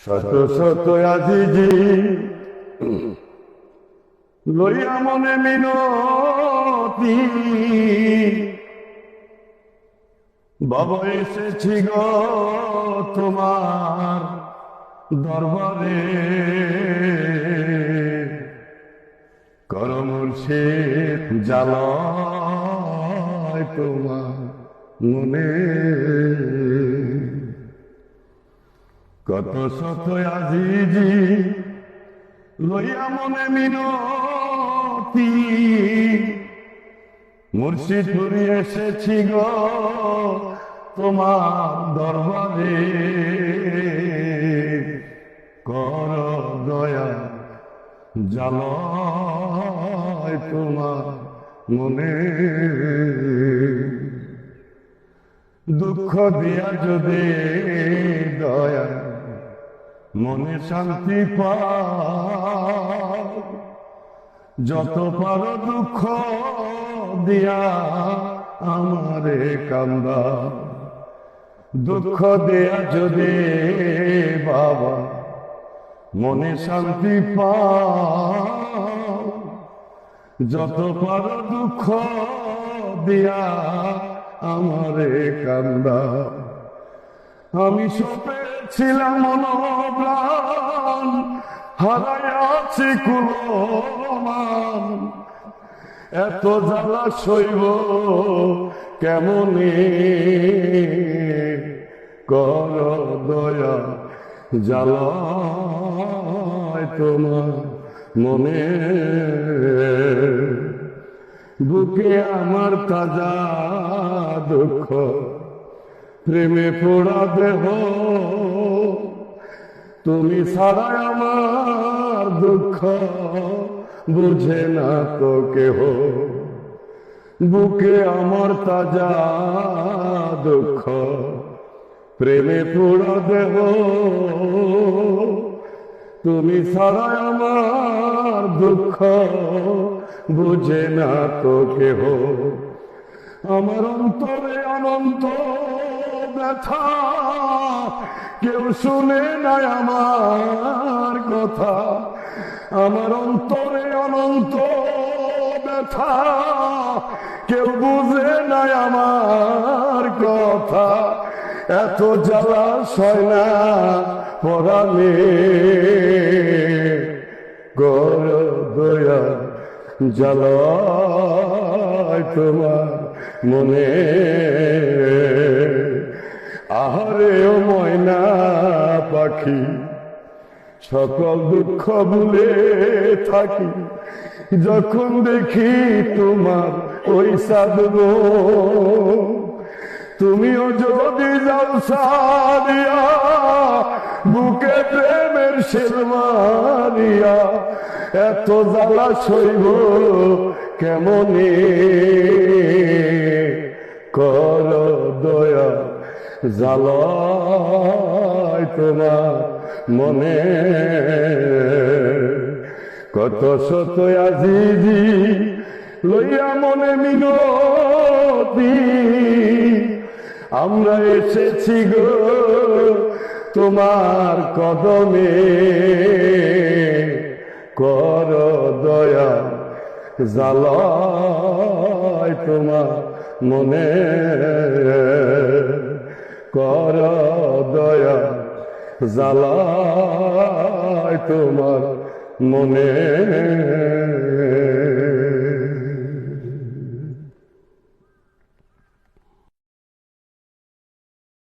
শত শত আজিজি লইয়া মনে মিনতি, বাবা এসেছি গো তোমার দরবারে। কর মুর্শিদ জালায় তোমার মনে। কত শত আজিজি লইয়া মনে মিনতি, মুর্শিদ পুরি এসেছি গো তোমার দরবারে। কর দয়া জালায় তোমার মনে। দুঃখ দিয়া যদি দয়া মনে শান্তি পাও, যত পারো দুঃখ দিয়া আমারে কান্দা। দুঃখ দেয়া যদি বাবা মনে শান্তি পাও, যত পারো দুঃখ দিয়া আমারে কান্দা। আমি সপেছিলাম মনোপ্রাণ, হারাইয়াছি কুলমান। এত জ্বালা সইব কেমনে, কর দয়া জালায় তোমার মনে। বুকে আমার তাজা দুঃখ, প্রেমে পোড়া দেহ। তুমি ছাড়া আমার দুঃখ বুঝে না তো কেহ। বুকে আমার তাজা দুঃখ, প্রেমে পোড়া দেহ। তুমি ছাড়া আমার দুঃখ বুঝে না তো কেহ। আমার অন্তরে অনন্ত ব্যথা, কেউ শুনে নাই আমার কথা। আমার অন্তরে অনন্ত ব্যথা, কেউ বুঝে নাই আমার কথা। এত জ্বালা সয় না পরাণে, কর দয়া জালায় তোমার মনে। আহারে ও ময়না পাখি, সকল দুঃখ ভুলে থাকি যখন দেখি তোমার ওই সাধু। তুমিও যদি যাও সারিয়া, বুকে প্রেমের শেরমারিয়া, এত জ্বালা সইব কেমনে, কর দয়া জালায় তোমার মনে। কত শত আজিজি লইয়া মনে মিনতি, আমরা এসেছি গো তোমার কদমে। কর দয়া জালায় তোমার মনে। কর দয়া জালায় তোমার মনে।